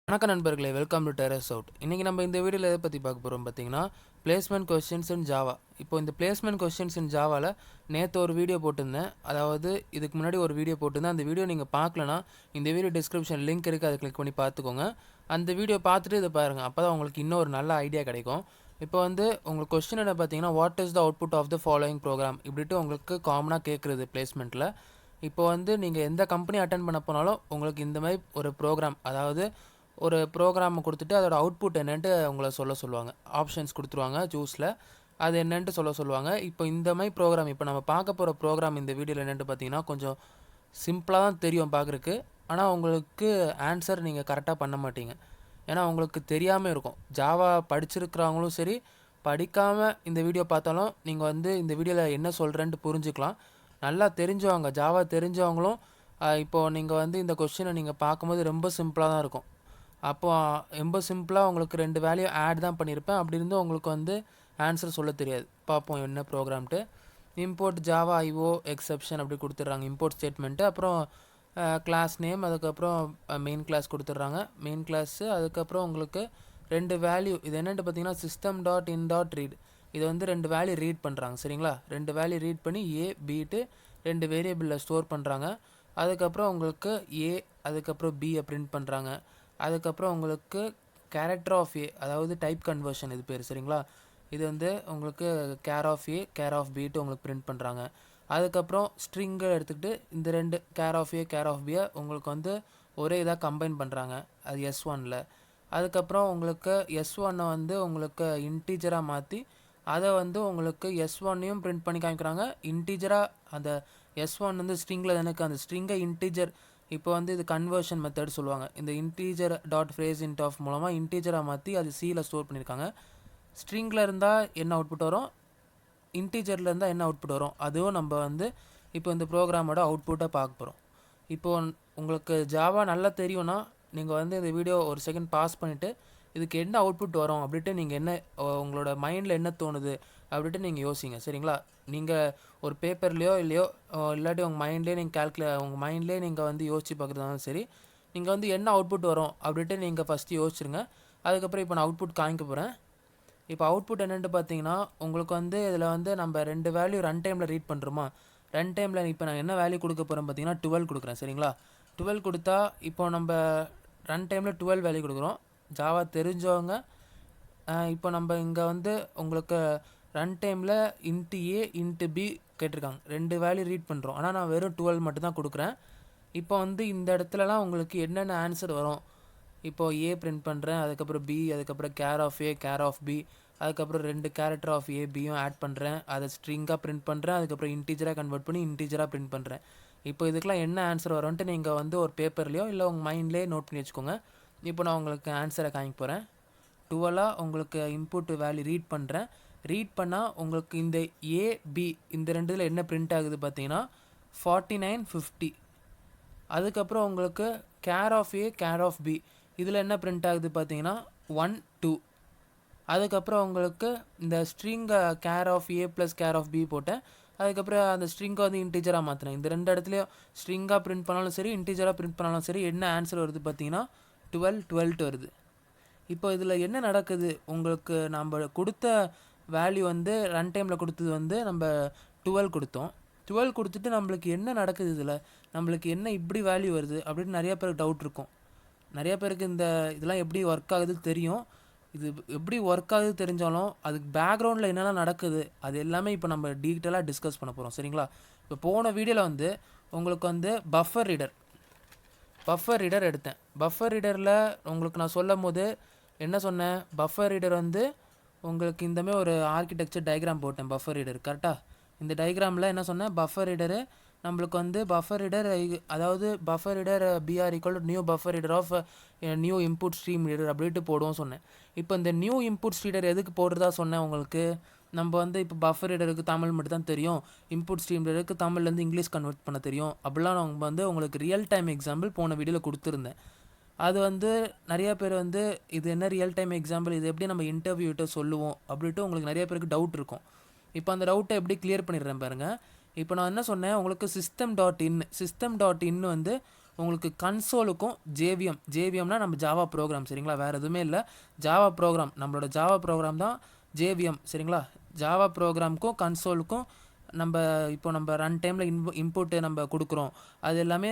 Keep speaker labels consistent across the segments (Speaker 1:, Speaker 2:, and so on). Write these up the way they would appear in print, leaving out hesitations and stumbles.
Speaker 1: வணக்கம் நண்பர்களே, welcome to terrace out. இன்றைக்கி நம்ம இந்த வீடியோவில் எதை பற்றி பார்க்க போகிறோம் பார்த்தீங்கன்னா, பிளேஸ்மெண்ட் கொஸ்டின்ஸ் இன் ஜாவா. இப்போ இந்த பிளேஸ்மெண்ட் கொஸ்டின்ஸ் இன் ஜாவாவில் நேற்று ஒரு வீடியோ போட்டிருந்தேன். அதாவது இதுக்கு முன்னாடி ஒரு வீடியோ போட்டிருந்தேன். அந்த வீடியோ நீங்கள் பார்க்கலனா இந்த வீடியோ டிஸ்கிரிப்ஷன் லிங்க் இருக்குது, அதை கிளிக் பண்ணி பார்த்துக்கோங்க. அந்த வீடியோ பார்த்துட்டு இதை பாருங்கள், அப்போ தான் உங்களுக்கு இன்னும் ஒரு நல்ல ஐடியா கிடைக்கும். இப்போ உங்களுக்கு கொஸ்டின் என்ன பார்த்தீங்கன்னா, what is the output of the following program இப்படிட்டு உங்களுக்கு காமனாக கேட்குறது பிளேஸ்மெண்ட்டில். இப்போ நீங்கள் எந்த கம்பெனி அட்டன் பண்ண போனாலும் உங்களுக்கு இந்த மாதிரி ஒரு ப்ரோக்ராம், அதாவது ஒரு ப்ரோக்ராமை கொடுத்துட்டு அதோட அவுட்புட் என்னென்ட்டு உங்களை சொல்லுவாங்க. ஆப்ஷன்ஸ் கொடுத்துருவாங்க ஜூஸில், அது என்னென்ட்டு சொல்லுவாங்க. இப்போ இந்த மாதிரி ப்ரோக்ராம், இப்போ நம்ம பார்க்க போகிற ப்ரோக்ராம் இந்த வீடியோவில் என்னென்ட்டு பார்த்தீங்கன்னா கொஞ்சம் சிம்பிளாக தான் தெரியும் பார்க்குறக்கு. ஆனால் உங்களுக்கு ஆன்சர் நீங்கள் கரெக்டாக பண்ண மாட்டீங்க, ஏன்னா உங்களுக்கு தெரியாமல் இருக்கும். ஜாவா படிச்சிருக்கிறவங்களும் சரி, படிக்காமல் இந்த வீடியோ பார்த்தாலும் நீங்கள் இந்த வீடியோவில் என்ன சொல்கிறேன்ட்டு புரிஞ்சுக்கலாம். நல்லா தெரிஞ்சவங்க, ஜாவா தெரிஞ்சவங்களும் இப்போது நீங்கள் இந்த கொஸ்டினை நீங்கள் பார்க்கும்போது ரொம்ப சிம்பிளாக தான் இருக்கும். அப்போது ரொம்ப சிம்பிளாக உங்களுக்கு 2 வேல்யூ ஆட் தான் பண்ணியிருப்பேன். அப்படி இருந்தும் உங்களுக்கு ஆன்சர் சொல்ல தெரியாது. பார்ப்போம் என்ன ப்ரோக்ராம்ட்டு. இம்போர்ட் ஜாவா ஐஓ எக்ஸப்ஷன் அப்படி கொடுத்துட்றாங்க, இம்போர்ட் ஸ்டேட்மெண்ட்டு. அப்புறம் கிளாஸ் நேம், அதுக்கப்புறம் மெயின் கிளாஸ் கொடுத்துட்றாங்க, மெயின் கிளாஸு. அதுக்கப்புறம் உங்களுக்கு 2 வேல்யூ, இது என்னென்னு பார்த்தீங்கன்னா system dot in dot read. இது 2 வேல்யூ ரீட் பண்ணுறாங்க, சரிங்களா? 2 வேல்யூ ரீட் பண்ணி ஏ பிட்டு 2 வேரியபிளில் ஸ்டோர் பண்ணுறாங்க. அதுக்கப்புறம் உங்களுக்கு ஏ, அதுக்கப்புறம் பியை பிரிண்ட் பண்ணுறாங்க. அதுக்கப்புறம் உங்களுக்கு கேரக்டர் ஆஃப் ஏ, அதாவது டைப் கன்வர்ஷன் இது பேர், சரிங்களா? இது உங்களுக்கு char of A char of பிட்டு உங்களுக்கு பிரிண்ட் பண்ணுறாங்க. அதுக்கப்புறம் ஸ்ட்ரிங்கை எடுத்துக்கிட்டு இந்த 2 char of A char of பியை உங்களுக்கு ஒரே இதாக கம்பைன் பண்ணுறாங்க, அது S1ல். அதுக்கப்புறம் உங்களுக்கு S1 உங்களுக்கு இன்டீஜராக மாற்றி அதை உங்களுக்கு S1ஐயும் பிரிண்ட் பண்ணி காமிக்கிறாங்க. இன்டீஜராக அந்த S1 ஸ்ட்ரிங்கில் எனக்கு அந்த ஸ்ட்ரிங்கை இன்டீஜர், இப்போ இது கன்வர்ஷன் மெத்தட் சொல்லுவாங்க. இந்த integer dot parse int of மூலமாக இன்டீஜராக மாற்றி அது சியில் ஸ்டோர் பண்ணியிருக்காங்க. ஸ்ட்ரிங்கில் இருந்தால் என்ன அவுட்புட் வரும், இன்டீஜரில் இருந்தால் என்ன அவுட்புட் வரும், அதுவும் நம்ம இப்போ இந்த ப்ரோக்ராமோட அவுட்புட்டை பார்க்க போகிறோம். இப்போது உங்களுக்கு ஜாவா நல்லா தெரியும்னா நீங்கள் இந்த வீடியோ ஒரு செகண்ட் பாஸ் பண்ணிவிட்டு இதுக்கு என்ன அவுட்புட் வரும் அப்படின்ட்டு நீங்கள் என்ன உங்களோட மைண்டில் என்ன தோணுது அப்படின்ட்டு நீங்கள் யோசிங்க, சரிங்களா? நீங்கள் ஒரு பேப்பர்லேயோ இல்லையோ இல்லாட்டி உங்கள் மைண்ட்லேயே நீங்கள் உங்கள் மைண்ட்லேயே நீங்கள் யோசிச்சு பார்க்குறதாலும் சரி, நீங்கள் என்ன அவுட்புட் வரும் அப்படின்ட்டு நீங்கள் ஃபஸ்ட்டு யோசிச்சுருங்க. அதுக்கப்புறம் இப்போ நான் அவுட்புட் காமிக்க போகிறேன். இப்போ அவுட்புட் என்னென்னு பார்த்தீங்கன்னா உங்களுக்கு இதில் நம்ம 2 வேல்யூ ரன் டைமில் ரீட் பண்ணுறோமா. ரன் டைமில் இப்போ நான் என்ன வேல்யூ கொடுக்க போகிறேன் பார்த்தீங்கன்னா 12 கொடுக்குறேன், சரிங்களா? 12 கொடுத்தா இப்போ நம்ம ரன் டைமில் 12 வேல்யூ கொடுக்குறோம். ஜாவா தெரிஞ்சவங்க இப்போ நம்ம இங்கே உங்களுக்கு ரன் டைமில் இன்ட்டு ஏ இன்ட்டு பி கேட்டிருக்காங்க, 2 வேல்யூ ரீட் பண்ணுறோம். ஆனால் நான் வெறும் 12 மட்டும் தான் கொடுக்குறேன். இப்போ இந்த இடத்துலலாம் உங்களுக்கு என்னென்ன ஆன்சர் வரும், இப்போது ஏ பிரிண்ட் பண்ணுறேன், அதுக்கப்புறம் பி, அதுக்கப்புறம் char of A char of b, அதுக்கப்புறம் 2 கேரக்டர் ஆஃப் ஏ பியும் ஆட் பண்ணுறேன், அதை ஸ்ட்ரிங்காக பிரிண்ட் பண்ணுறேன், அதுக்கப்புறம் இன்டீஜராக கன்வெர்ட் பண்ணி இன்டீஜராக பிரிண்ட் பண்ணுறேன். இப்போ இதுக்கெலாம் என்ன ஆன்சர் வரும்ன்ட்டு நீங்கள் ஒரு பேப்பர்லேயோ இல்லை உங்கள் மைண்ட்லேயே நோட் பண்ணி வச்சுக்கோங்க. இப்போ நான் உங்களுக்கு ஆன்சரை காமிக்க போகிறேன். 12 உங்களுக்கு இன்புட் வேல்யூ ரீட் பண்ணுறேன். ரீட் பண்ணால் உங்களுக்கு இந்த ஏபி இந்த 2 இதில் என்ன பிரிண்ட் ஆகுது பார்த்தீங்கன்னா 49 50. அதுக்கப்புறம் உங்களுக்கு char of A char of b இதில் என்ன பிரிண்ட் ஆகுது பார்த்தீங்கன்னா 1 2. அதுக்கப்புறம் உங்களுக்கு இந்த ஸ்ட்ரிங்கை char of A plus char of B போட்டேன். அதுக்கப்புறம் அந்த ஸ்ட்ரிங்கை இன்டீஜராக மாற்றினேன். இந்த 2 இடத்துலையும் ஸ்ட்ரிங்காக பிரிண்ட் பண்ணாலும் சரி, இன்டீஜராக பிரிண்ட் பண்ணாலும் சரி, என்ன ஆன்சர் வருது பார்த்தீங்கன்னா 12 12 வருது. இப்போ இதில் என்ன நடக்குது, உங்களுக்கு நம்ம கொடுத்த வேல்யூ ரன் டைமில் கொடுத்தது நம்ம 12 கொடுத்தோம். 12 கொடுத்துட்டு நம்மளுக்கு என்ன நடக்குது, இதில் நம்மளுக்கு என்ன இப்படி வேல்யூ வருது அப்படின்னு நிறையா பேருக்கு டவுட் இருக்கும். நிறையா பேருக்கு இதெல்லாம் எப்படி ஒர்க் ஆகுது தெரியும். இது எப்படி ஒர்க் ஆகுது தெரிஞ்சாலும் அதுக்கு பேக்ரவுண்டில் என்னெல்லாம் நடக்குது அது எல்லாமே இப்போ நம்ம டீட்டெயிலாக டிஸ்கஸ் பண்ண போகிறோம், சரிங்களா? இப்போ போன வீடியோவில் உங்களுக்கு பஃபர் ரீடர் எடுத்தேன். பஃபர் ரீடரில் உங்களுக்கு நான் சொல்லும் போது என்ன சொன்னேன், பஃபர் ரீடர் உங்களுக்கு இந்தமாதிரி ஒரு ஆர்கிடெக்சர் டயக்ராம் போட்டேன் பஃபர் ரீடர், கரெக்டாக? இந்த டயக்ராமில் என்ன சொன்னேன், பஃபர் ரீடரு நம்மளுக்கு பஃபர் ரீடர், அதாவது buffer reader BR equal new buffer reader of new input stream reader அப்படின்ட்டு போடுவோம் சொன்னேன். இப்போ இந்த நியூ இன்புட் ரீடர் எதுக்கு போடுறதா சொன்னேன் உங்களுக்கு, நம்ம இப்போ பஃபர் ரீடருக்கு தமிழ் மட்டும் தான் தெரியும், இன்புட் ஸ்ட்ரீம் ரீடருக்கு தமிழ்லேருந்து இங்கிலீஷ் கன்வெர்ட் பண்ண தெரியும் அப்படிலாம் நம்ம உங்களுக்கு ரியல் டைம் எக்ஸாம்பிள் போன வீடியோவில் கொடுத்துருந்தேன். அது நிறையா பேர் இது என்ன ரியல் டைம் எக்ஸாம்பிள், இது எப்படி நம்ம இன்டர்வியூட்ட சொல்லுவோம் அப்படின்ட்டு உங்களுக்கு நிறைய பேருக்கு டவுட் இருக்கும். இப்போ அந்த டவுட்டை எப்படி கிளியர் பண்ணிடுறேன் பாருங்கள். இப்போ நான் என்ன சொன்னேன் உங்களுக்கு, சிஸ்டம் டாட் இன் உங்களுக்கு கன்சோலுக்கும் ஜேவிஎம்னா நம்ம ஜாவா ப்ரோக்ராம் சரிங்களா, வேறு எதுவுமே இல்லை. ஜாவா ப்ரோக்ராம், நம்மளோட ஜாவா ப்ரோக்ராம் தான் ஜேவிஎம் சரிங்களா. ஜாவா ப்ரோக்ராமுக்கும் கன்சோலுக்கும் இப்போ நம்ம ரன் டைமில் இன்புட்டு நம்ம கொடுக்குறோம். அது எல்லாமே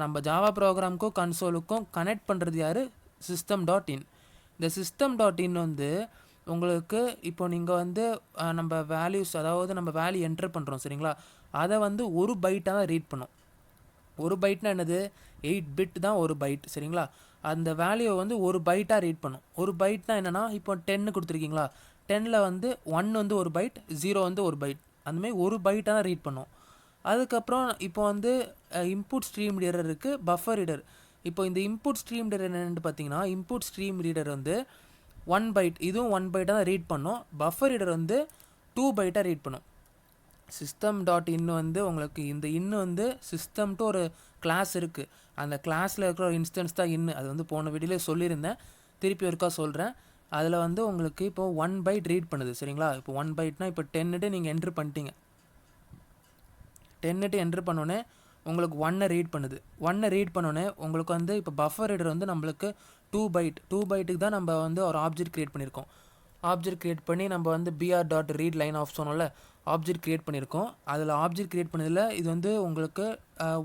Speaker 1: நம்ம ஜாவா ப்ரோக்ராமுக்கும் கன்சோலுக்கும் கனெக்ட் பண்ணுறது யார்? system.in. இந்த system.in வந்து உங்களுக்கு இப்போ நீங்கள் வந்து நம்ம வேல்யூஸ், அதாவது நம்ம வேல்யூ என்டர் பண்ணுறோம் சரிங்களா, அதை வந்து ஒரு பைட்டாக தான் ரீட் பண்ணும். ஒரு பைட்னா என்னது? 8 பிட் தான் ஒரு பைட் சரிங்களா. அந்த வேல்யூவை வந்து ஒரு பைட்டாக ரீட் பண்ணும். ஒரு பைட்னா என்னென்னா, இப்போ 10 கொடுத்துருக்கீங்களா, 10ல் வந்து 1 வந்து ஒரு பைட், 0 வந்து ஒரு பைட், அந்தமாதிரி ஒரு பைட்டாக தான் ரீட் பண்ணும். அதுக்கப்புறம் இப்போ வந்து இன்புட் ஸ்ட்ரீம் ரீடர் இருக்குது, பஃபர் ரீடர். இப்போ இந்த இன்புட் ஸ்ட்ரீம் ரீடர் என்னென்னு பார்த்தீங்கன்னா, இன்புட் ஸ்ட்ரீம் ரீடர் வந்து 1 பைட், இதுவும் 1 பைட்டாக தான் ரீட் பண்ணும். பஃபர் ரீடர் வந்து 2 பைட்டாக ரீட் பண்ணும். system.in வந்து உங்களுக்கு இந்த இன்னு வந்து சிஸ்டம்ட்டு ஒரு கிளாஸ் இருக்குது. அந்த கிளாஸில் இருக்கிற ஒரு இன்ஸ்டன்ஸ் தான் இன்னு. அது வந்து போன வீடியோலே சொல்லியிருந்தேன், திருப்பி ஒருக்கா சொல்கிறேன். அதில் வந்து உங்களுக்கு இப்போ 1 பைட் ரீட் பண்ணுது சரிங்களா. இப்போ 1 பைட்னா இப்போ 10 நீங்கள் என்ட்ரு பண்ணிட்டீங்க. 10 என்ட்ரு பண்ணோன்னே உங்களுக்கு 1 ரீட் பண்ணுது. 1 ரீட் பண்ணோன்னே உங்களுக்கு வந்து இப்போ பஃபர் ரீடர் வந்து நம்மளுக்கு 2 பைட்டுக்கு தான் நம்ம வந்து ஒரு ஆப்ஜெக்ட் க்ரியேட் பண்ணியிருக்கோம். ஆப்ஜெக்ட் க்ரியேட் பண்ணி நம்ம வந்து br.read line of சொன்னோம்ல, ஆப்ஜெக்ட் க்ரியேட் பண்ணியிருக்கோம். அதில் ஆப்ஜெக்ட் க்ரியேட் பண்ணதில் இது வந்து உங்களுக்கு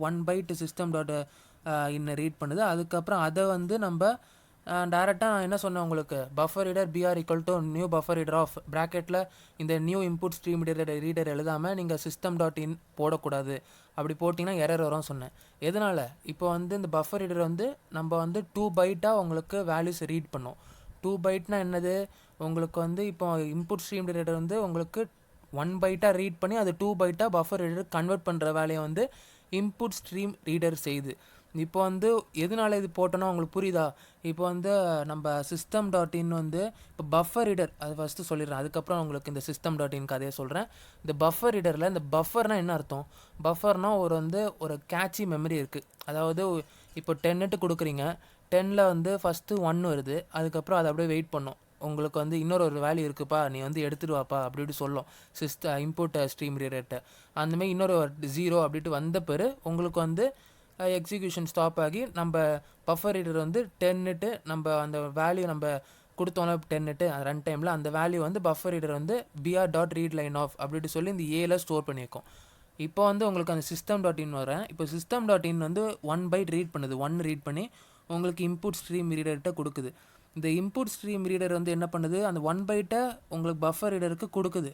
Speaker 1: 1 பைட் system.in ரீட் பண்ணுது. அதுக்கப்புறம் அதை வந்து நம்ம டேரெக்டாக நான் என்ன சொன்னேன் உங்களுக்கு, buffer reader br = new buffer reader of ப்ராக்கெட்டில் இந்த நியூ இன்புட் ஸ்ட்ரீம் ரீடர் எழுதாமல் நீங்கள் system.in போடக்கூடாது. அப்படி போட்டிங்கன்னா எரர் வரும் சொன்னேன். எதனால்? இப்போ வந்து இந்த பஃபர் ரீடர் வந்து நம்ம வந்து 2 பைட்டாக உங்களுக்கு வேல்யூஸ் ரீட் பண்ணோம். 2 பைட்னா என்னது? உங்களுக்கு வந்து இப்போ இன்புட் ஸ்ட்ரீம் ரீடர் வந்து உங்களுக்கு 1 பைட்டாக ரீட் பண்ணி அது 2 பைட்டாக பஃபர் ரீடர் கன்வெர்ட் பண்ணுற வேலையை வந்து இன்புட் ஸ்ட்ரீம் ரீடர் செய்யுது. இப்போ வந்து எதனால இது போட்டோன்னா உங்களுக்கு புரியுதா? இப்போ வந்து நம்ம system.in வந்து இப்போ பஃபர் ரீடர், அது ஃபஸ்ட்டு சொல்லிடுறேன், அதுக்கப்புறம் உங்களுக்கு இந்த system.in கதையை சொல்கிறேன். இந்த பஃபர் ரீடரில் இந்த பஃபர்னால் என்ன அர்த்தம்? பஃபர்னால் ஒரு கேட்சி மெமரி இருக்குது. அதாவது இப்போ 10 கொடுக்குறீங்க, 10ல் வந்து ஃபஸ்ட்டு 1 வருது, அதுக்கப்புறம் அதை அப்படியே வெயிட் பண்ணும். உங்களுக்கு வந்து இன்னொரு வேல்யூ இருக்குப்பா, நீ வந்து எடுத்துகிட்டு வாப்பா அப்படி இப்படி சொல்லும் இன்புட் ஸ்ட்ரீம் ரீடர்கிட்ட. அந்தமாதிரி இன்னொரு 0 அப்படின்ட்டு வந்த பிறகு உங்களுக்கு வந்து எக்ஸிக்யூஷன் ஸ்டாப் ஆகி நம்ம பஃபர் ரீடர் வந்து 10 நம்ம அந்த வேல்யூ நம்ம கொடுத்தோம்ல 10 ரன் டைமில் அந்த வேல்யூ வந்து பஃபர் ரீடர் வந்து br.read line of அப்படின்ட்டு சொல்லி இந்த ஏல ஸ்டோர் பண்ணியிருக்கோம். இப்போ வந்து உங்களுக்கு அந்த system.in வரேன். இப்போ system.in வந்து 1 பைட் ரீட் பண்ணுது. 1 ரீட் பண்ணி உங்களுக்கு இன்புட் ஸ்ட்ரீம் ரீடர்கிட்ட கொடுக்குது. இந்த இன்புட் ஸ்ட்ரீம் ரீடர் வந்து என்ன பண்ணுது? அந்த 1 பைட்டை உங்களுக்கு பஃபர் ரீடருக்கு கொடுக்குது.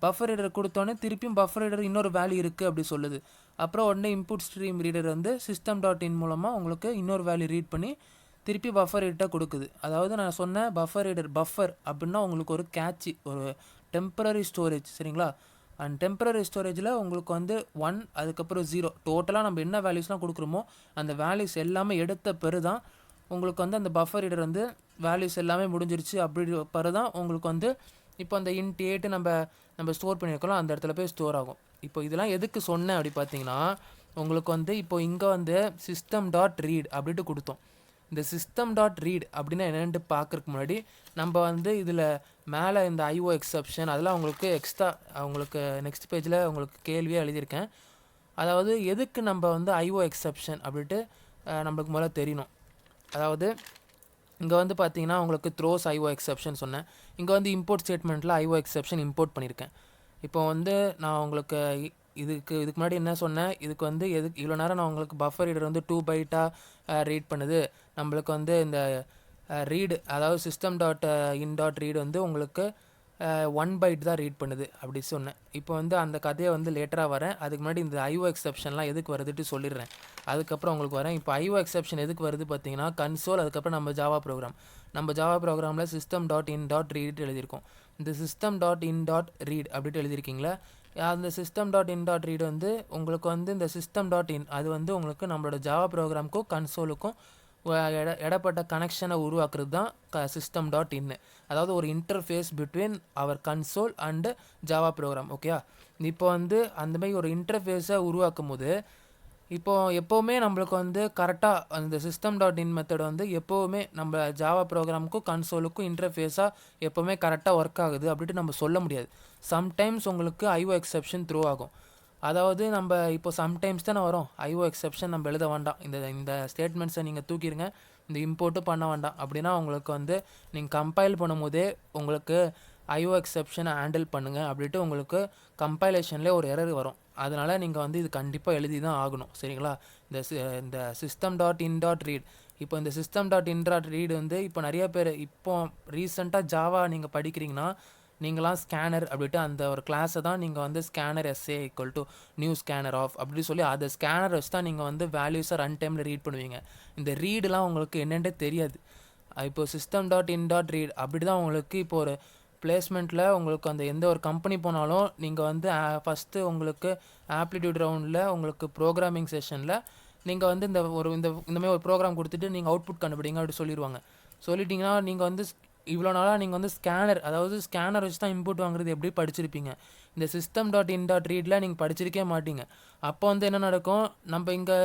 Speaker 1: பஃபர் ரீடர் கொடுத்தோன்னே திருப்பியும் பஃபர் ரீடர் இன்னொரு வேல்யூ இருக்குது அப்படி சொல்லுது. அப்புறம் உடனே இன்புட் ஸ்ட்ரீம் ரீடர் வந்து system.in மூலமாக உங்களுக்கு இன்னொரு வேல்யூ ரீட் பண்ணி திருப்பி பஃபர் ரீடர்கிட்ட கொடுக்குது. அதாவது நான் சொன்னேன் பஃபர் ரீடர், பஃபர் அப்படின்னா உங்களுக்கு ஒரு கேட்சி, ஒரு டெம்பரரி ஸ்டோரேஜ் சரிங்களா. அண்ட் டெம்பரரி ஸ்டோரேஜில் உங்களுக்கு வந்து 1 அதுக்கப்புறம் 0 டோட்டலாக நம்ம என்ன வேல்யூஸ்லாம் கொடுக்குறோமோ அந்த வேல்யூஸ் எல்லாமே எடுத்த பிறகு தான் உங்களுக்கு வந்து அந்த பஃபர் ரீடர் வந்து வேல்யூஸ் எல்லாமே முடிஞ்சிருச்சு. அப்படி பிறகு தான் உங்களுக்கு வந்து இப்போ அந்த இன்ட் 8 நம்ம ஸ்டோர் பண்ணியிருக்கோம் அந்த இடத்துல போய் ஸ்டோர் ஆகும். இப்போ இதெல்லாம் எதுக்கு சொன்னேன் அப்படி பார்த்தீங்கன்னா, உங்களுக்கு வந்து இப்போ இங்கே வந்து system.read அப்படின்ட்டு கொடுத்தோம். இந்த system.read அப்படின்னா என்னென்னு பார்க்குறதுக்கு முன்னாடி நம்ம வந்து இதில் மேலே இந்த IO எக்ஸப்ஷன் அதெல்லாம் உங்களுக்கு எக்ஸ்ட்ரா உங்களுக்கு நெக்ஸ்ட் பேஜில் உங்களுக்கு கேள்வியாக எழுதியிருக்கேன். அதாவது எதுக்கு நம்ம வந்து IO எக்ஸப்ஷன் அப்படின்ட்டு நம்மளுக்கு முதல்ல தெரியணும். அதாவது இங்கே வந்து பார்த்தீங்கன்னா உங்களுக்கு த்ரோஸ் IO எக்ஸப்ஷன் சொன்னேன். இங்கே வந்து இம்போர்ட் ஸ்டேட்மெண்ட்டில் IO எக்ஸப்ஷன் இம்போர்ட் பண்ணியிருக்கேன். இப்போ வந்து நான் உங்களுக்கு இதுக்கு முன்னாடி என்ன சொன்னேன், இதுக்கு வந்து இவ்வளோ நேரம் நான் உங்களுக்கு பஃபர் ரீடர் வந்து 2 பைட்டாக ரீட் பண்ணுது, நம்மளுக்கு வந்து இந்த ரீடு அதாவது system.in.read வந்து உங்களுக்கு 1 பைட் தான் ரீட் பண்ணுது அப்படி சொன்னேன். இப்போ வந்து அந்த கதையை வந்து லேட்டராக வரேன். அதுக்கு முன்னாடி இந்த IO எக்ஸப்ஷன்லாம் எதுக்கு வருதுட்டு சொல்லிடுறேன், அதுக்கப்புறம் உங்களுக்கு வரேன். இப்போ IO எக்ஸப்ஷன் எதுக்கு வருது பார்த்தீங்கன்னா, கன்சோல் அதுக்கப்புறம் நம்ம ஜாவா ப்ரோக்ராமில் system.in.read எழுதியிருக்கோம். இந்த system.in.read அப்படின்ட்டு எழுதியிருக்கீங்களா, அந்த system.in.read வந்து உங்களுக்கு வந்து இந்த system.in அது வந்து உங்களுக்கு நம்மளோட ஜாவா ப்ரோக்ராமுக்கும் கன்சோலுக்கும் இடப்பட்ட கனெக்ஷனை உருவாக்குறது தான் system.in. அதாவது ஒரு interface between our console and Java program. ஓகேயா, இப்போ வந்து அந்தமாதிரி ஒரு இன்டர்ஃபேஸை உருவாக்கும் போது இப்போ எப்போவுமே நம்மளுக்கு வந்து கரெக்டாக அந்த system.in மெத்தட் வந்து எப்போவுமே நம்ம ஜாவா ப்ரோக்ராமுக்கும் கன்சோலுக்கும் இன்டர்ஃபேஸாக எப்போவுமே கரெக்டாக ஒர்க் ஆகுது அப்படின்ட்டு நம்ம சொல்ல முடியாது. சம்டைம்ஸ் உங்களுக்கு IO எக்ஸப்ஷன் த்ரோ ஆகும். அதாவது நம்ம இப்போ சம்டைம்ஸ் தானே வரும் ஐஓ எக்ஸெப்ஷன் நம்ம எழுத வேண்டாம், இந்த இந்த ஸ்டேட்மெண்ட்ஸை நீங்கள் தூக்கிடுங்க, இந்த இம்போர்ட்டும் பண்ண வேண்டாம். அப்படின்னா உங்களுக்கு வந்து நீங்கள் கம்பைல் பண்ணும்போதே உங்களுக்கு ஐஓ எக்ஸெப்ஷனை ஹேண்டில் பண்ணுங்கள் அப்படின்ட்டு உங்களுக்கு கம்பைலேஷன்லேயே ஒரு எரர் வரும். அதனால் நீங்கள் வந்து இது கண்டிப்பாக எழுதி தான் ஆகணும். சரிங்களா? இந்த system dot in dot read, இப்போ இந்த system dot in dot read வந்து இப்போ நிறைய பேர் இப்போ ரீசெண்டாக ஜாவா நீங்கள் படிக்கிறீங்கன்னா நீங்களாம் ஸ்கேனர் அப்படின்ட்டு அந்த ஒரு கிளாஸை தான் நீங்கள் வந்து scanner SA equal to new scanner of அப்படி சொல்லி அதை ஸ்கேனர் வச்சு தான் நீங்கள் வந்து வேல்யூஸை ரன் டைமில் ரீட் பண்ணுவீங்க. இந்த ரீடெலாம் உங்களுக்கு என்னென்னே தெரியாது. இப்போ system dot in dot read அப்படி தான் உங்களுக்கு இப்போ ஒரு பிளேஸ்மெண்ட்டில் உங்களுக்கு அந்த எந்த ஒரு கம்பெனி போனாலும் நீங்கள் வந்து ஃபஸ்ட்டு உங்களுக்கு ஆப்டிடியூட் ரவுண்டில் உங்களுக்கு ப்ரோக்ராமிங் செஷனில் நீங்கள் வந்து இந்த மாதிரி ஒரு ப்ரோக்ராம் கொடுத்துட்டு நீங்கள் அவுட்புட் கண்டுபிடிங்க அப்படி சொல்லிடுவாங்க. சொல்லிட்டீங்கன்னா நீங்கள் வந்து இவ்வளோ நாளாக நீங்கள் வந்து ஸ்கேனர் வச்சு தான் இன்புட் வாங்குறது எப்படி படிச்சிருப்பீங்க. இந்த சிஸ்டம் டாட் இன் டாட் ரீடில் நீங்கள் படிச்சிருக்கே மாட்டீங்க. அப்போ வந்து என்ன நடக்கும், நம்ம இங்கே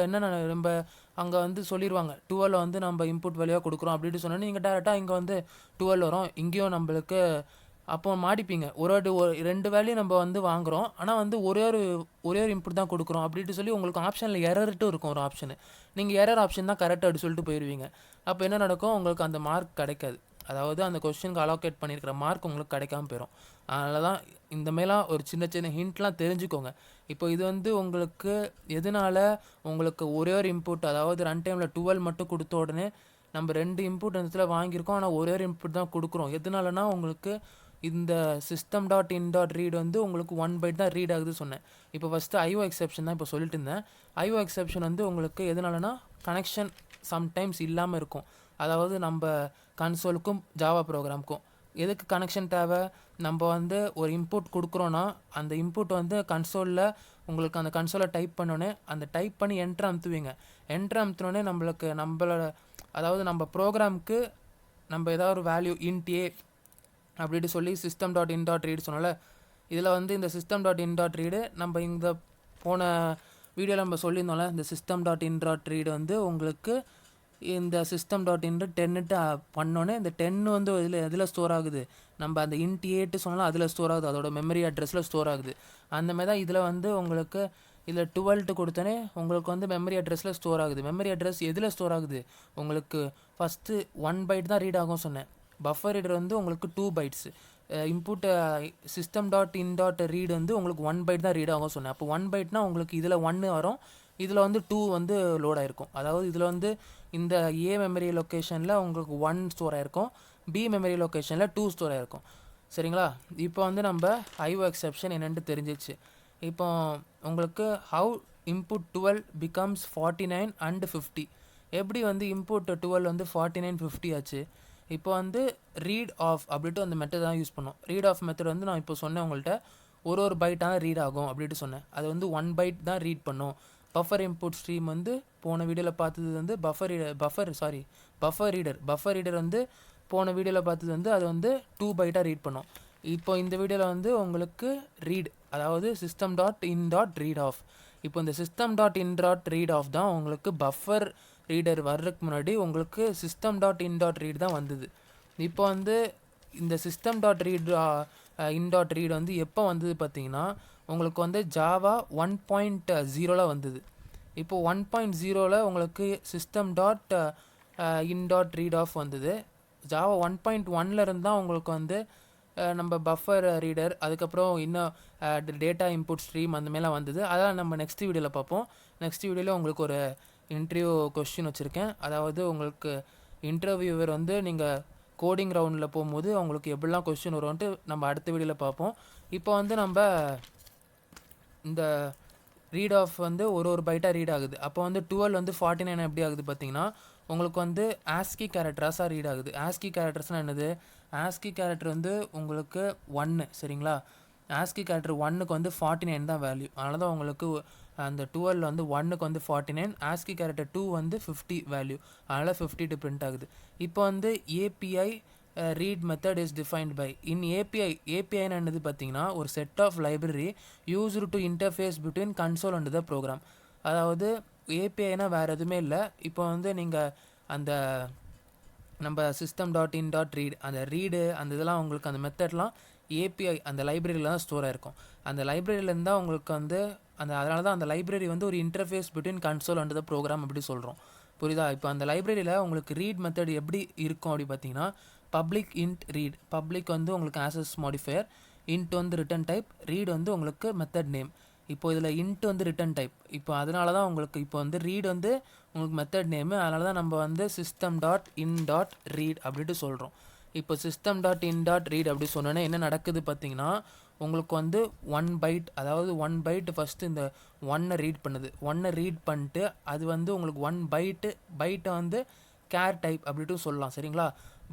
Speaker 1: நம்ம அங்கே வந்து சொல்லிடுவாங்க 12 வந்து நம்ம இன்புட் வேல்யூவாக கொடுக்குறோம் அப்படின்ட்டு சொன்னோன்னே நீங்கள் டேரெக்டாக இங்கே வந்து 12 வரும், இங்கேயும் நம்மளுக்கு அப்போ மாட்டிப்பீங்க. ஒரு 2 வேல்யூ நம்ம வந்து வாங்குகிறோம், ஆனால் வந்து ஒரே ஒரு இன்புட் தான் கொடுக்குறோம் அப்படின்ட்டு சொல்லி உங்களுக்கு ஆப்ஷனில் எரர்ட்டும் இருக்கும் ஒரு ஆப்ஷனு. நீங்கள் எரர் ஆப்ஷன் தான் கரெக்டாக அப்படி சொல்லிட்டு போயிடுவீங்க. அப்போ என்ன நடக்கும், உங்களுக்கு அந்த மார்க் கிடைக்காது. அதாவது அந்த கொஸ்டினுக்கு அலோகேட் பண்ணியிருக்கிற மார்க் உங்களுக்கு கிடைக்காம போயிடும். அதனால தான் இந்த மாதிரிலாம் ஒரு சின்ன சின்ன ஹிண்ட்லாம் தெரிஞ்சுக்கோங்க. இப்போ இது வந்து உங்களுக்கு எதனால் உங்களுக்கு ஒரே ஒரு இன்புட், அதாவது ரன் டைமில் 12 மட்டும் கொடுத்த உடனே நம்ம 2 இன்புட் அந்த இடத்துல வாங்கியிருக்கோம், ஆனால் ஒரே ஒரு இன்புட் தான் கொடுக்குறோம். எதனாலனா உங்களுக்கு இந்த system dot in dot read வந்து உங்களுக்கு 1 பைட் தான் ரீட் ஆகுது சொன்னேன். இப்போ ஃபஸ்ட்டு ஐஓ எக்ஸெப்ஷன் தான் இப்போ சொல்லிட்டு இருந்தேன். ஐஓ எக்ஸெப்ஷன் வந்து உங்களுக்கு எதனாலனா கனெக்ஷன் சம்டைம்ஸ் இல்லாமல் இருக்கும். அதாவது நம்ம கன்சோலுக்கும் ஜாவா ப்ரோக்ராமுக்கும் எதுக்கு கனெக்ஷன் தேவை, நம்ம வந்து ஒரு இன்புட் கொடுக்குறோன்னா அந்த இன்புட் வந்து கன்சோலில் உங்களுக்கு அந்த கன்சோலை டைப் பண்ணோன்னே அந்த டைப் பண்ணி என்ட்ரு அமுத்துவீங்க. என்ட்ரு அமுத்தினோடனே நம்மளோட அதாவது நம்ம ப்ரோக்ராமுக்கு நம்ம ஏதாவது ஒரு வேல்யூ இன்ட் ஏ அப்படின்ட்டு சொல்லி system dot in dot read சொன்னால, இதில் வந்து இந்த system dot in dot read நம்ம இந்த போன வீடியோவில் நம்ம சொல்லியிருந்தோம்ல, இந்த system dot in dot read வந்து உங்களுக்கு இந்த சிஸ்டம் டாட் இன் 10 பண்ணோன்னே இந்த 10 வந்து எதில் ஸ்டோர் ஆகுது, நம்ம அந்த இன்ட் ஏட்டு சொன்னாலும் அதில் ஸ்டோர் ஆகுது, அதோட மெமரி அட்ரஸில் ஸ்டோர் ஆகுது. அந்த மாதிரி தான் இதில் வந்து உங்களுக்கு இதில் 12 கொடுத்தோன்னே உங்களுக்கு வந்து மெமரி அட்ரஸில் ஸ்டோர் ஆகுது. மெமரி அட்ரஸ் எதில் ஸ்டோர் ஆகுது, உங்களுக்கு ஃபஸ்ட்டு 1 பைட் தான் ரீட் ஆகும் சொன்னேன். பஃபர் ரீடர் வந்து உங்களுக்கு 2 bytes input. System dot in dot read வந்து உங்களுக்கு 1 பைட் தான் ரீட் ஆகும் சொன்னேன். அப்போ 1 பைட்னா உங்களுக்கு இதில் 1 வரும், இதில் வந்து 2 வந்து லோட் ஆகிருக்கும். அதாவது இதில் வந்து இந்த ஏ மெமரி லொக்கேஷனில் உங்களுக்கு 1 ஸ்டோர் ஆகிருக்கும், பி மெமரி லொக்கேஷனில் 2 ஸ்டோர் ஆகிருக்கும். சரிங்களா? இப்போ வந்து நம்ம ஐஓ எக்ஸெப்ஷன் என்னென்னு தெரிஞ்சிச்சு. இப்போ உங்களுக்கு ஹவு இன்புட் 12 பிகம்ஸ் 49 and 50, எப்படி வந்து இன்புட் 12 வந்து 49 50 ஆச்சு. இப்போ வந்து ரீட் ஆஃப் அப்படின்ட்டு அந்த மெத்தட் தான் யூஸ் பண்ணோம். ரீட் ஆஃப் மெத்தட் வந்து நான் இப்போ சொன்னேன் உங்கள்கிட்ட ஒரு பைட்டாக ரீட் ஆகும் அப்படின்ட்டு சொன்னேன். அது வந்து 1 பைட் தான் ரீட் பண்ணும். பஃபர் இன்புட் ஸ்ட்ரீம் வந்து போன வீடியோவில் பார்த்தது வந்து பஃபர் ரீடர் வந்து போன வீடியோவில் பார்த்தது வந்து அது வந்து 2 பைட்டாக ரீட் பண்ணும். இப்போ இந்த வீடியோவில் வந்து உங்களுக்கு ரீட், அதாவது system dot in dot read of. இப்போ இந்த system dot in dot read of தான் உங்களுக்கு பஃபர் ரீடர் வர்றதுக்கு முன்னாடி உங்களுக்கு system dot in dot read தான் வந்தது. இப்போ வந்து இந்த system dot read in dot read வந்து எப்போ வந்தது பார்த்தீங்கன்னா உங்களுக்கு வந்து ஜாவா 1.0 வந்தது. இப்போ 1.0 உங்களுக்கு system dot in dot read of வந்தது. ஜாவா 1.1 இருந்தால் உங்களுக்கு வந்து நம்ம பஃபர் ரீடர், அதுக்கப்புறம் இன்னும் டேட்டா இன்புட் ஸ்ட்ரீம் அந்த மாதிரிலாம் வந்தது. அதெல்லாம் நம்ம நெக்ஸ்ட் வீடியோவில் பார்ப்போம். நெக்ஸ்ட் வீடியோவில் உங்களுக்கு ஒரு இன்டர்வியூ கொஸ்டின் வச்சுருக்கேன். அதாவது உங்களுக்கு இன்டர்வியூவர் வந்து நீங்கள் கோடிங் ரவுண்டில் போகும்போது அவங்களுக்கு எப்படிலாம் கொஸ்டின் வரும்ன்ட்டு நம்ம அடுத்த வீடியோவில் பார்ப்போம். இப்போ வந்து நம்ம இந்த ரீட் ஆஃப் வந்து ஒரு பைட்டாக ரீட் ஆகுது. அப்போ வந்து 12 வந்து 49 எப்படி ஆகுது பார்த்தீங்கன்னா உங்களுக்கு வந்து ஆஸ்கி கேரக்டர்ஸாக ரீட் ஆகுது. ஆஸ்கி கேரக்டர்ஸ்னால் என்னது, ஆஸ்கி கேரக்டர் வந்து உங்களுக்கு 1 சரிங்களா. ஆஸ்கி கேரக்டர் 1க்கு வந்து 49 தான் வேல்யூ. அதனால தான் உங்களுக்கு அந்த 12 வந்து 1க்கு வந்து 49, ஆஸ்கி கேரக்டர் 2 வந்து 50 வேல்யூ, அதனால் 50 பிரிண்ட் ஆகுது. இப்போ வந்து API read method is defined by in ஏபிஐன்னு என்னது பார்த்தீங்கன்னா ஒரு set of library used to interface between console and the program. அதாவது ஏபிஐனா வேறு எதுவுமே இல்லை. இப்போ வந்து நீங்கள் அந்த நம்ம system dot in dot read அந்த ரீடு அந்த இதெல்லாம் உங்களுக்கு அந்த மெத்தட்லாம் ஏபிஐ அந்த லைப்ரரியில் தான் ஸ்டோர் ஆகிருக்கும். அந்த லைப்ரரியிலேருந்து தான் உங்களுக்கு வந்து அதனால தான் அந்த லைப்ரரி வந்து ஒரு interface between console and the program அப்படி சொல்கிறோம். புரியுதா? இப்போ அந்த லைப்ரரியில் உங்களுக்கு ரீட் மெத்தட் எப்படி இருக்கும் அப்படி பார்த்தீங்கன்னா, பப்ளிக் இன்ட் ரீட். பப்ளிக் வந்து உங்களுக்கு ஆக்சஸ் மாடிஃபையர், இன்ட் வந்து ரிட்டன் டைப், ரீட் வந்து உங்களுக்கு மெத்தட் நேம். இப்போ இதில் இன்ட் வந்து ரிட்டன் டைப். இப்போ அதனால தான் உங்களுக்கு இப்போ வந்து ரீட் வந்து உங்களுக்கு மெத்தட் நேமு. அதனால தான் நம்ம வந்து system dot in dot read அப்படின்ட்டு சொல்கிறோம். இப்போ system dot in dot read அப்படி சொன்னோன்னே என்ன நடக்குது பார்த்தீங்கன்னா, உங்களுக்கு வந்து 1 பைட், அதாவது 1 பைட்டு ஃபஸ்ட்டு இந்த 1 ரீட் பண்ணுது. 1 ரீட் பண்ணிட்டு அது வந்து உங்களுக்கு 1 பைட்டை வந்து கேர் டைப் அப்படின்ட்டு சொல்லலாம். சரிங்களா?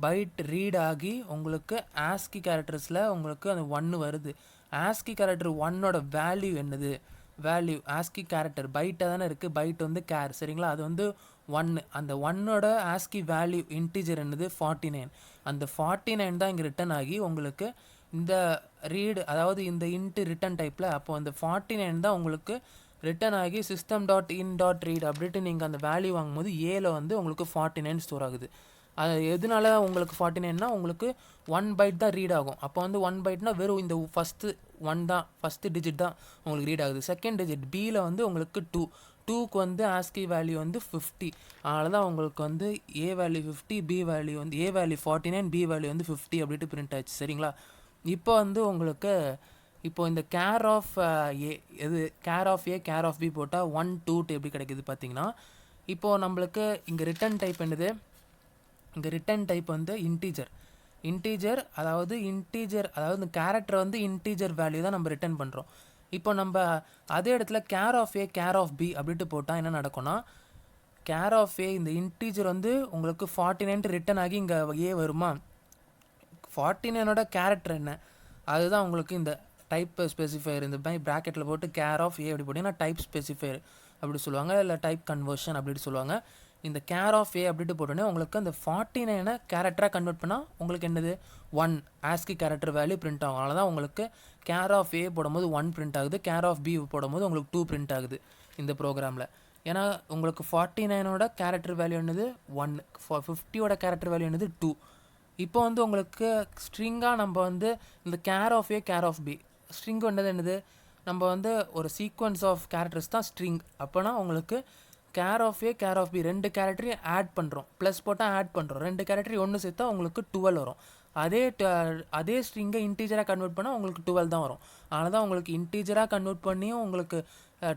Speaker 1: பைட் ரீட் ஆகி உங்களுக்கு ஆஸ்கி கேரக்டர்ஸில் உங்களுக்கு அந்த 1 வருது. ஆஸ்கி கேரக்டர் 1ஓட வேல்யூ என்னது? வேல்யூ ஆஸ்கி கேரக்டர் பைட்டாக தானே இருக்குது. பைட் வந்து கேர். சரிங்களா? அது வந்து 1. அந்த 1ஓட ஆஸ்கி வேல்யூ இன்டிஜர் என்னது? 49. அந்த 49 தான் இங்கே ரிட்டன் ஆகி உங்களுக்கு இந்த ரீடு, அதாவது இந்த இன்ட்டு ரிட்டன் டைப்பில். அப்போ அந்த 49 தான் உங்களுக்கு ரிட்டன் ஆகி system dot in dot read அப்படின்ட்டு நீங்கள் அந்த வேல்யூ வாங்கும்போது ஏல வந்து உங்களுக்கு 49 ஸ்டோர் ஆகுது. அது எதனால உங்களுக்கு 49னா உங்களுக்கு 1 பைட் தான் ரீட் ஆகும். அப்போ வந்து 1 பைட்னா வெறும் இந்த ஃபஸ்ட்டு 1 தான், ஃபஸ்ட்டு டிஜிட் தான் உங்களுக்கு ரீட் ஆகுது. செகண்ட் டிஜிட் பியில் வந்து உங்களுக்கு 2க்கு வந்து ஆஸ்கி வேல்யூ வந்து 50. அதனால தான் உங்களுக்கு வந்து ஏ வேல்யூ 50, பி வேல்யூ வந்து ஏ வேல்யூ 49, பி வேல்யூ வந்து 50 அப்படின்ட்டு பிரிண்ட் ஆச்சு. சரிங்களா? இப்போ வந்து உங்களுக்கு இப்போ இந்த கேர் ஆஃப் ஏ எது char of A char of b போட்டால் 1 2 எப்படி கிடைக்குது பார்த்தீங்கன்னா, இப்போது நம்மளுக்கு இங்கே ரிட்டன் டைப் என்னது? இங்கே ரிட்டன் டைப் வந்து இன்டீஜர், அதாவது இந்த கேரக்டர் வந்து இன்டீஜர் வேல்யூ தான் நம்ம ரிட்டன் பண்ணுறோம். இப்போ நம்ம அதே இடத்துல char of A char of b அப்படின்ட்டு போட்டால் என்ன நடக்கும்னா, கேர் ஆஃப் ஏ இந்த இன்டீஜர் வந்து உங்களுக்கு 49 ரிட்டன் ஆகி இங்கே ஏ வருமா? 49ஓட கேரக்டர் என்ன? அதுதான் உங்களுக்கு இந்த டைப் ஸ்பெசிஃபையர். இந்த மாதிரி ப்ராக்கெட்டில் போட்டு கேர் ஆஃப் ஏ அப்படி போட்டிங்கன்னா டைப் ஸ்பெசிஃபையர் அப்படி சொல்லுவாங்க, இல்லை டைப் கன்வர்ஷன் அப்படின்னு சொல்லுவாங்க. இந்த கேர் ஆஃப் ஏ அப்படின்ட்டு போட்டோன்னே உங்களுக்கு அந்த 49 கேரக்டராக கன்வெர்ட் பண்ணால் உங்களுக்கு என்னது? 1 ஆஸ்கி கேரக்டர் வேல்யூ பிரிண்ட் ஆகும். அதனால தான் உங்களுக்கு கேர் ஆஃப் ஏ போடும்போது 1 பிரிண்ட் ஆகுது, கேர் ஆஃப் பி போடும்போது உங்களுக்கு 2 பிரிண்ட் ஆகுது இந்த ப்ரோக்ராமில். ஏன்னா உங்களுக்கு 49ஓட கேரக்டர் வேல்யூ என்னது? 1, 50ஓட கேரக்டர் வேல்யூ என்னது? 2. இப்போ வந்து உங்களுக்கு ஸ்ட்ரிங்காக நம்ம வந்து இந்த char of A char of B string என்னது? நம்ம வந்து ஒரு சீக்வன்ஸ் ஆஃப் கேரக்டர்ஸ் தான் ஸ்ட்ரிங். அப்போனா உங்களுக்கு char of A char of B 2 கேரக்டரையும் ஆட் பண்ணுறோம், ப்ளஸ் போட்டால் ஆட் பண்ணுறோம். 2 கேரக்டரையும் ஒன்று சேர்த்தா உங்களுக்கு 12 வரும். அதே ஸ்ட்ரிங்கை இன்டீஜராக கன்வெர்ட் பண்ணால் உங்களுக்கு 12 தான் வரும். அதனால தான் உங்களுக்கு இன்டீஜராக கன்வெர்ட் பண்ணியும் உங்களுக்கு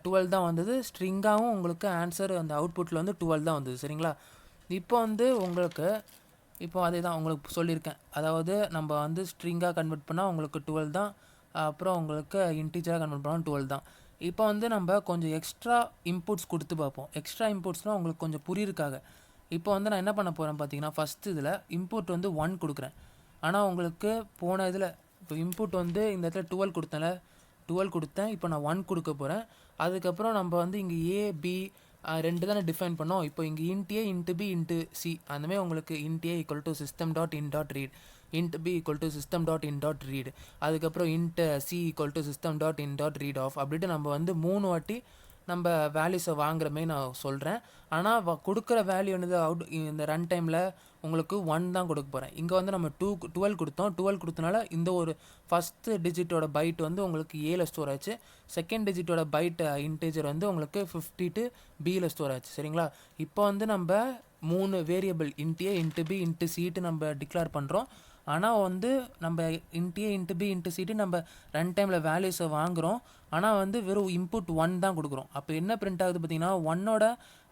Speaker 1: 12 தான் வந்தது. ஸ்ட்ரிங்காகவும் உங்களுக்கு ஆன்சர் அந்த அவுட்புட்டில் வந்து 12 தான் வந்தது. சரிங்களா? இப்போ வந்து உங்களுக்கு அதே தான் உங்களுக்கு சொல்லியிருக்கேன். அதாவது நம்ம வந்து ஸ்ட்ரிங்காக கன்வெர்ட் பண்ணால் உங்களுக்கு 12 தான், அப்புறம் உங்களுக்கு இன்டீஜராக கன்வெர்ட் பண்ணால் 12 தான். இப்போ வந்து நம்ம கொஞ்சம் எக்ஸ்ட்ரா இன்புட்ஸ் கொடுத்து பார்ப்போம். எக்ஸ்ட்ரா இன்புட்ஸ்னால் உங்களுக்கு கொஞ்சம் புரியிருக்காக. இப்போ வந்து நான் என்ன பண்ண போகிறேன் பார்த்தீங்கன்னா, ஃபஸ்ட்டு இதில் இன்புட் வந்து 1 கொடுக்குறேன். ஆனால் உங்களுக்கு போன இதில் இப்போ இன்புட் வந்து இந்த இடத்துல 12 கொடுத்தேன். இப்போ நான் 1 கொடுக்க போகிறேன். அதுக்கப்புறம் நம்ம வந்து இங்கே ஏ பி 2 தானே டிஃபைன் பண்ணோம். இப்போ இங்கே int A int B int C அந்தமாதிரி உங்களுக்கு int A equal to system dot in dot read, int B equal to system dot in dot read, அதுக்கப்புறம் int C equal to system dot in dot read of அப்படின்ட்டு நம்ம வந்து 3 வாட்டி நம்ம வேல்யூஸை வாங்குற மாதிரி நான் சொல்கிறேன். ஆனால் கொடுக்குற வேல்யூ என்னது? இந்த ரன் டைமில் உங்களுக்கு 1 தான் கொடுக்க போகிறேன். இங்கே வந்து நம்ம 12 கொடுத்தோம். 12 கொடுத்தனால இந்த ஒரு ஃபஸ்ட்டு டிஜிட்டோட பைட் வந்து உங்களுக்கு ஏல ஸ்டோர் ஆச்சு. செகண்ட் டிஜிட்டோட பைட் இன்டீஜர் வந்து உங்களுக்கு 52 பியில் ஸ்டோர் ஆச்சு. சரிங்களா? இப்போ வந்து நம்ம 3 variable int A int B into சீட்டு நம்ம டிக்ளேர் பண்ணுறோம். ஆனால் வந்து நம்ம int A int B into சீட்டு நம்ம ரன் டைமில் வேல்யூஸை வாங்குகிறோம். ஆனால் வந்து வெறும் இன்புட் 1 தான் கொடுக்குறோம். அப்போ என்ன பிரிண்ட் ஆகுது பார்த்தீங்கன்னா, 1ஓட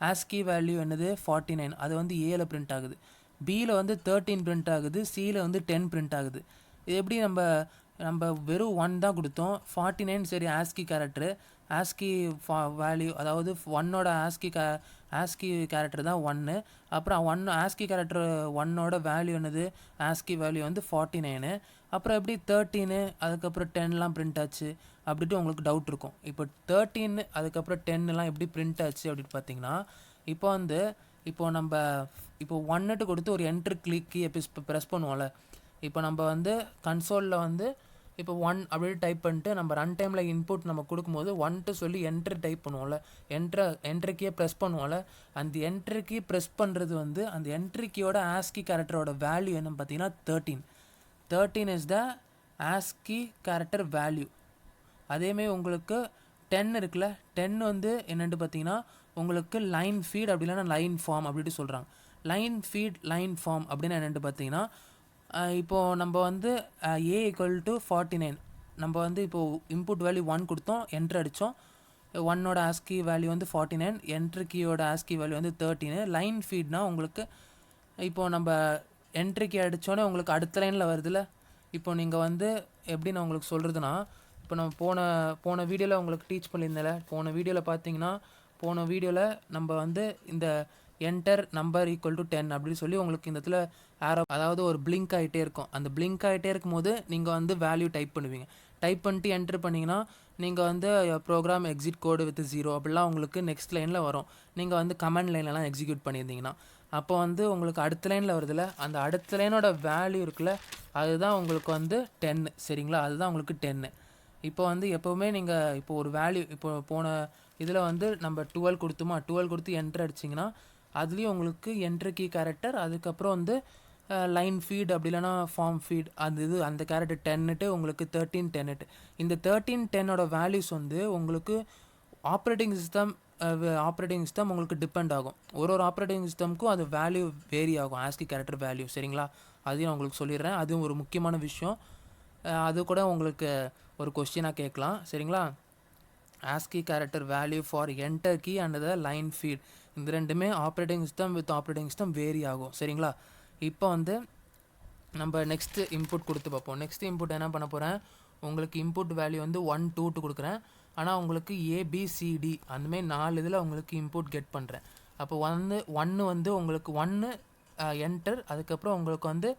Speaker 1: ஆஸ்கி வேல்யூ என்னது? 49. அது வந்து ஏல பிரிண்ட் ஆகுது. பியில் வந்து 13 பிரிண்ட் ஆகுது, சியில் வந்து 10 பிரிண்ட் ஆகுது. இது எப்படி? நம்ம வெறும் 1 தான் கொடுத்தோம். 49 சரி ஆஸ்கி கேரக்டரு, ஆஸ்கி வேல்யூ, அதாவது 1ஓட ஆஸ்கி கேரக்டர் தான் 1. அப்புறம் 1 ஆஸ்கி கேரக்டர் 1ஓட வேல்யூ என்னது? ஆஸ்கி வேல்யூ வந்து 49. அப்புறம் எப்படி 13 அதுக்கப்புறம் 10லாம் பிரிண்ட் ஆச்சு அப்படின்ட்டு உங்களுக்கு டவுட் இருக்கும். இப்போ 13 அதுக்கப்புறம் 10லாம் எப்படி பிரிண்ட் ஆச்சு அப்படின்னு பார்த்தீங்கன்னா, இப்போ நம்ம 1 கொடுத்து ஒரு என்ட்ரு கீ ப்ரெஸ் பண்ணுவோம்ல. இப்போ நம்ம வந்து கன்சோலில் வந்து இப்போ 1 அப்படியே டைப் பண்ணிட்டு நம்ம ரன் டைமில் இன்புட் நம்ம கொடுக்கும்போது 1 சொல்லி என்ட்ரு டைப் பண்ணுவோம்ல, என்ட்ரு கீயை ப்ரெஸ் பண்ணுவோம்ல. அந்த என்ட்ரு கீ ப்ரெஸ் பண்ணுறது வந்து அந்த என்ட்ரு கீயோட ஆஸ்கி கேரக்டரோட வேல்யூ என்னன்னு பார்த்தீங்கன்னா 13 is the ASCII character value. அதேமாரி உங்களுக்கு 10 இருக்குல்ல, 10 வந்து என்னென்னு பார்த்தீங்கன்னா உங்களுக்கு லைன் ஃபீட் அப்படி இல்லைன்னா லைன் ஃபார்ம் அப்படின்ட்டு சொல்கிறாங்க. லைன் ஃபீட் லைன் ஃபார்ம் அப்படின்னு என்னென்னு பார்த்தீங்கன்னா இப்போது நம்ம வந்து A = 49 நம்ம வந்து இப்போது இன்புட் வேல்யூ 1 கொடுத்தோம், என்ட்ரு அடித்தோம். 1ஓட ஆஸ்கி வேல்யூ வந்து 49, என்ட்ரு கீயோட ஆஸ்கி வேல்யூ வந்து 13. லைன் ஃபீட்னா உங்களுக்கு இப்போது நம்ம என்ட்ரு கீ அடித்தோன்னே உங்களுக்கு அடுத்த லைனில் வருதுல்ல. இப்போ நீங்கள் வந்து எப்படி நான் உங்களுக்கு சொல்கிறதுனா, இப்போ நம்ம போன வீடியோவில் உங்களுக்கு டீச் பண்ணியிருந்தேன்ல, போன வீடியோவில் பார்த்தீங்கன்னா போன வீடியோவில் நம்ம வந்து இந்த என்டர் நம்பர் = 10 அப்படின்னு சொல்லி உங்களுக்கு இந்த இடத்துல ஆரோ அதாவது ஒரு பிளிங்க் ஆகிட்டே இருக்கும். அந்த பிளிங்க் ஆகிட்டே இருக்கும்போது நீங்கள் வந்து வேல்யூ டைப் பண்ணுவீங்க. டைப் பண்ணிட்டு என்ட்ரு பண்ணிங்கன்னா நீங்கள் வந்து ப்ரோக்ராம் எக்ஸிட் கோடு வித் 0 அப்படிலாம் உங்களுக்கு நெக்ஸ்ட் லைனில் வரும். நீங்கள் வந்து கமெண்ட் லைன்லலாம் எக்ஸிக்யூட் பண்ணியிருந்தீங்கன்னா அப்போ வந்து உங்களுக்கு அடுத்த லைனில் வருதுல்ல, அந்த அடுத்த லைனோட வேல்யூ இருக்குல்ல, அதுதான் உங்களுக்கு வந்து 10. சரிங்களா, அதுதான் உங்களுக்கு 10. இப்போ வந்து எப்போவுமே நீங்கள் இப்போ ஒரு வேல்யூ இப்போ போன இதில் வந்து நம்ம 12 கொடுத்துமா, 12 கொடுத்து என்ட்ரு அடிச்சிங்கன்னா அதுலேயும் உங்களுக்கு என்ட்ரு கீ கேரக்டர், அதுக்கப்புறம் வந்து லைன் ஃபீட் அப்படி இல்லைனா ஃபார்ம் ஃபீட் அந்த கேரக்டர் 10 உங்களுக்கு 13 10. இந்த 13 10ஓட வேல்யூஸ் வந்து உங்களுக்கு ஆப்ரேட்டிங் சிஸ்டம் உங்களுக்கு டிபெண்ட் ஆகும். ஒரு ஆப்ரேட்டிங் சிஸ்டமுக்கும் அது வேல்யூ வேரி ஆகும், ஆஸ்கி கேரக்டர் வேல்யூ. சரிங்களா, அதையும் உங்களுக்கு சொல்லிடுறேன். அதுவும் ஒரு முக்கியமான விஷயம். அது கூட உங்களுக்கு ஒரு கொஸ்டினாக கேட்கலாம். சரிங்களா, ASCII character value for enter key and the line feed இந்த ரெண்டுமே ஆப்ரேட்டிங் சிஸ்டம் வேரி ஆகும். சரிங்களா, இப்போ வந்து நம்ம நெக்ஸ்ட்டு இன்புட் கொடுத்து பார்ப்போம். நெக்ஸ்ட் இன்புட் என்ன பண்ண போகிறேன், உங்களுக்கு இன்புட் வேல்யூ வந்து 1 2 கொடுக்குறேன். ஆனால் உங்களுக்கு ABCD அந்தமாரி 4 இதில் உங்களுக்கு இன்புட் கெட் பண்ணுறேன். அப்போ ஒன்று வந்து உங்களுக்கு 1 என்டர், அதுக்கப்புறம் உங்களுக்கு வந்து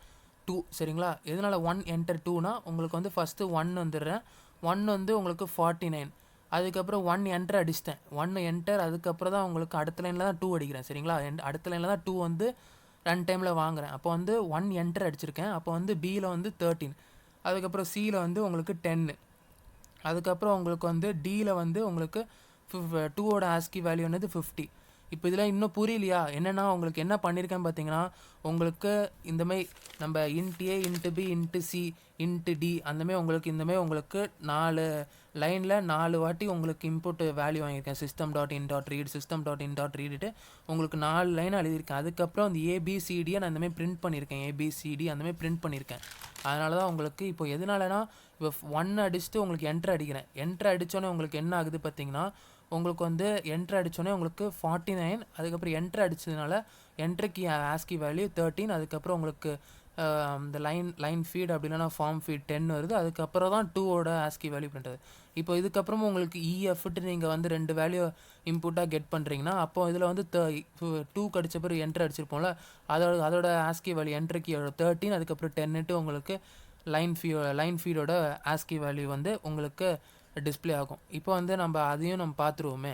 Speaker 1: 2. சரிங்களா, எதனால் 1 என்டர் 2னா உங்களுக்கு வந்து ஃபஸ்ட்டு 1 வந்துடுறேன். 1 வந்து உங்களுக்கு 49, அதுக்கப்புறம் 1 என்டர் அடிச்சிட்டேன். 1 என்டர், அதுக்கப்புறம் தான் உங்களுக்கு அடுத்த லைனில் தான் 2 அடிக்கிறேன். சரிங்களா, அடுத்த லைனில் தான் 2 வந்து 2 டைமில் வாங்குகிறேன். அப்போ வந்து 1 என்டர் அடிச்சிருக்கேன். அப்போ வந்து Bயில் வந்து 13, அதுக்கப்புறம் Cயில் வந்து உங்களுக்கு 10, அதுக்கப்புறம் உங்களுக்கு வந்து Dயில் வந்து உங்களுக்கு 2ஓட ஆஸ்கி வேல்யூ என்னது 50. இப்போ இதில் இன்னும் புரியலையா, என்னென்னா உங்களுக்கு என்ன பண்ணியிருக்கேன் பார்த்தீங்கன்னா, உங்களுக்கு இந்தமாரி நம்ம int A int B int C int D அந்தமாரி உங்களுக்கு 4 லைனில் 4 வாட்டி உங்களுக்கு இன்புட் வேல்யூ வாங்கியிருக்கேன். system.in.read system.in.read உங்களுக்கு 4 லைன் எழுதியிருக்கேன். அதுக்கப்புறம் அந்த ABCDயை நான் இந்தமாரி பிரிண்ட் பண்ணியிருக்கேன். ABCD அந்தமாரி பிரிண்ட் பண்ணியிருக்கேன். அதனால தான் உங்களுக்கு இப்போ எதனாலனா இப்போ 1 அடிச்சுட்டு உங்களுக்கு என்ட்ரு அடிக்கிறேன். என்ட்ரு அடித்தோன்னே உங்களுக்கு என்ன ஆகுது பார்த்தீங்கன்னா, உங்களுக்கு வந்து என்ட்ரு அடித்தோடனே உங்களுக்கு 49, அதுக்கப்புறம் என்ட்ரு அடித்ததுனால என்ட்ருக்கு ஆஸ்கி வேல்யூ 13, அதுக்கப்புறம் உங்களுக்கு இந்த லைன் ஃபீட் அப்படி இல்லைனா ஃபார்ம் ஃபீட் 10 வருது. அதுக்கப்புறம் தான் 2ஓட ஆஸ்கி வேல்யூ பண்ணுறது. இப்போ இதுக்கப்புறமும் உங்களுக்கு EFட்டு நீங்கள் வந்து 2 வேல்யூ இன்புட்டாக கெட் பண்ணுறீங்கன்னா, அப்போ இதில் வந்து 2 கடிச்ச பிறகு என்ட்ரு அடிச்சிருப்போம்ல, அதோட ஆஸ்கி வேல்யூ என்ட்ருக்கியோட 13, அதுக்கப்புறம் 10 உங்களுக்கு லைன் ஃபீடோட ஆஸ்கி வேல்யூ வந்து உங்களுக்கு டிஸ்பிளே ஆகும். இப்போ வந்து நம்ம அதையும் நம்ம பார்த்துருவோமே.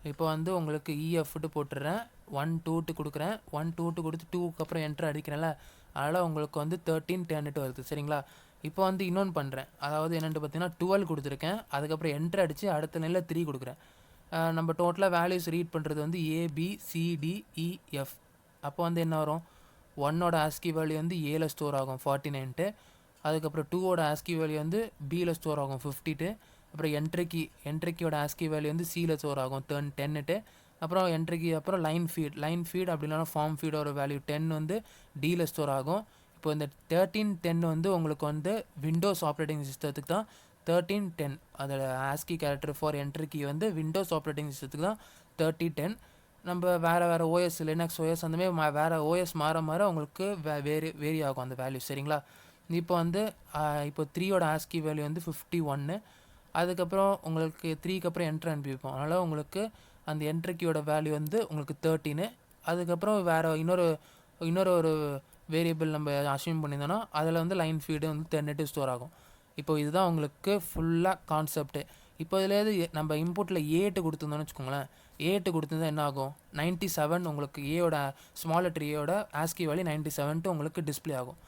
Speaker 1: இப்போ வந்து உங்களுக்கு EFட்டு போட்டுடுறேன், 1 2 கொடுக்குறேன். 1 2 கொடுத்து 2க்கு அப்புறம் என்ட்ரு அடிக்கிறேன்ல, அதனால் உங்களுக்கு வந்து 13 10 வருது. சரிங்களா, இப்போ வந்து இன்னொன்று பண்ணுறேன். அதாவது என்னென்னு பார்த்தீங்கன்னா 12 கொடுத்துருக்கேன், அதுக்கப்புறம் என்ட்ரு அடித்து அடுத்த நிலையில் 3 கொடுக்குறேன். நம்ம டோட்டலாக வேல்யூஸ் ரீட் பண்ணுறது வந்து ABCDEF. அப்போ வந்து என்ன வரும், 1ஓட ஆஸ்கி வேல்யூ வந்து Aல ஸ்டோர் ஆகும் 49, அதுக்கப்புறம் 2ஓட ஆஸ்கி வேல்யூ வந்து Bயில் ஸ்டோர் ஆகும் 50, அப்புறம் என்ட்ரிக்கியோட ஆஸ்கி வேல்யூ வந்து Cயில் ஸ்டோர் ஆகும் 10, அப்புறம் என்ட்ரிக்கு அப்புறம் லைன் ஃபீட் அப்படி இல்லைனா ஃபார்ம் ஃபீடோட வேல்யூ 10 வந்து Dயில் ஸ்டோர் ஆகும். இப்போ இந்த 13 10 வந்து உங்களுக்கு வந்து விண்டோஸ் ஆப்ரேட்டிங் சிஸ்டத்துக்கு தான் 13 10. அதோட ஆஸ்கி கேரக்டர் ஃபார் என்ட்ரிக்கி வந்து விண்டோஸ் ஆப்ரேட்டிங் சிஸ்டத்துக்கு தான் 30 10. நம்ம வேறு OS லினக்ஸ் OS அந்தமாரி வேறு OS மாற உங்களுக்கு வேரி ஆகும் அந்த வேல்யூ. சரிங்களா, இப்போ வந்து இப்போ 3ஓட ஆஸ்கி வேல்யூ வந்து 51, அதுக்கப்புறம் உங்களுக்கு 3க்கு அப்புறம் என்ட்ரு அனுப்பியிருப்போம். அதனால் உங்களுக்கு அந்த என்ட்ரிக்கியோட வேல்யூ வந்து உங்களுக்கு 13, அதுக்கப்புறம் வேறு இன்னொரு ஒரு வேரியபிள் நம்ம அஸ்யூம் பண்ணியிருந்தோன்னா அதில் வந்து லைன் ஃபீடு வந்து 10 ஸ்டோர் ஆகும். இப்போ இதுதான் உங்களுக்கு ஃபுல்லாக கான்செப்ட்டு. இப்போ இதுலேருந்து நம்ம இன்புட்டில் A8 கொடுத்துருந்தோன்னு வச்சுக்கோங்களேன். A8 கொடுத்துருந்தா என்ன ஆகும், 97 உங்களுக்கு ஏயோட ஸ்மால் லெட்டர் ஏயோட ஆஸ்கி வேல்யூ 97 உங்களுக்கு டிஸ்பிளே ஆகும்.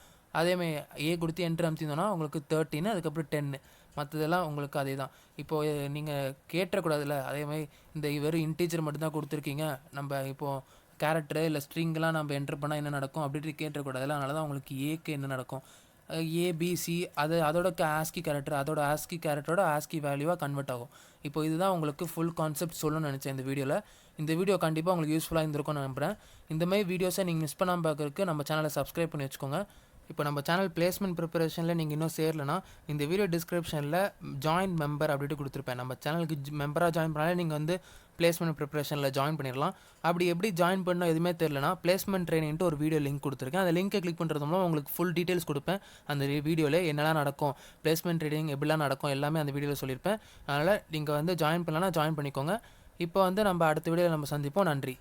Speaker 1: அதேமாதிரி A கொடுத்து என்ட்ரு அனுப்பிச்சிருந்தோன்னா உங்களுக்கு 13, அதுக்கப்புறம் 10, மற்றதெல்லாம் உங்களுக்கு அதே தான். இப்போது நீங்கள் கேட்டக்கூடாதுல்ல, அதேமாதிரி இந்த வெறும் இன்டீஜர் மட்டும்தான் கொடுத்துருக்கீங்க, நம்ம இப்போது கேரக்டரு இல்லை ஸ்ட்ரிங்கெலாம் நம்ம என்ட்ரு பண்ணால் என்ன நடக்கும் அப்படின்ட்டு கேட்டக்கூடாதுல்ல. அதனால தான் உங்களுக்கு Aக்கு என்ன நடக்கும், ஏபிசி அதோட ஆஸ்கி கேரக்டர் அதோட ஆஸ்கி கேரக்டரோட ஆஸ்கி வேல்யூவாக கன்வெர்ட் ஆகும். இப்போ இதுதான் உங்களுக்கு ஃபுல் கான்செப்ட் சொல்லணும்னு நினச்சேன் இந்த வீடியோவில். இந்த வீடியோ கண்டிப்பாக உங்களுக்கு யூஸ்ஃபுல்லாக இருந்திருக்கும்னு நம்புகிறேன். இந்த மாதிரி வீடியோஸை நீங்கள் மிஸ் பண்ணாமல் பார்க்கறதுக்கு நம்ம சேனலை சப்ஸ்கிரைப் பண்ணி வச்சுக்கோங்க. இப்போ நம்ம சேனல் பிளேஸ்மெண்ட் ப்ரிப்பரேஷனில் நீங்கள் இன்னும் சேரலைன்னா இந்த வீடியோ டிஸ்கிரிப்ஷனில் ஜாயின் மெம்பர் அப்படின்ட்டு கொடுத்துருப்பேன். நம்ம சேனலுக்கு மெம்பராக ஜாயின் பண்ணாலே நீங்கள் வந்து பிளேஸ்மெண்ட் ப்ரிப்பரேஷனில் ஜாயின் பண்ணிடலாம். அப்படி எப்படி ஜாயின் பண்ணால் எதுவுமே தெரிலனா பிளேஸ்மெண்ட் ட்ரைனிங்ட்டு ஒரு வீடியோ லிங்க் கொடுத்துருக்கேன். அந்த லிங்க்கை கிளிக் பண்ணுறது மூலம் உங்களுக்கு ஃபுல் டீட்டெயில்ஸ் கொடுப்பேன். அந்த வீடியோவில் என்னெல்லாம் நடக்கும், பிளேஸ்மெண்ட் ட்ரைனிங் எப்படிலாம் நடக்கும் எல்லாமே அந்த வீடியோவில் சொல்லியிருப்பேன். அதனால் நீங்கள் வந்து ஜாயின் பண்ணலன்னா ஜாயின் பண்ணிக்கோங்க. இப்போ வந்து நம்ம அடுத்த வீடியோவில் நம்ம சந்திப்போம். நன்றி.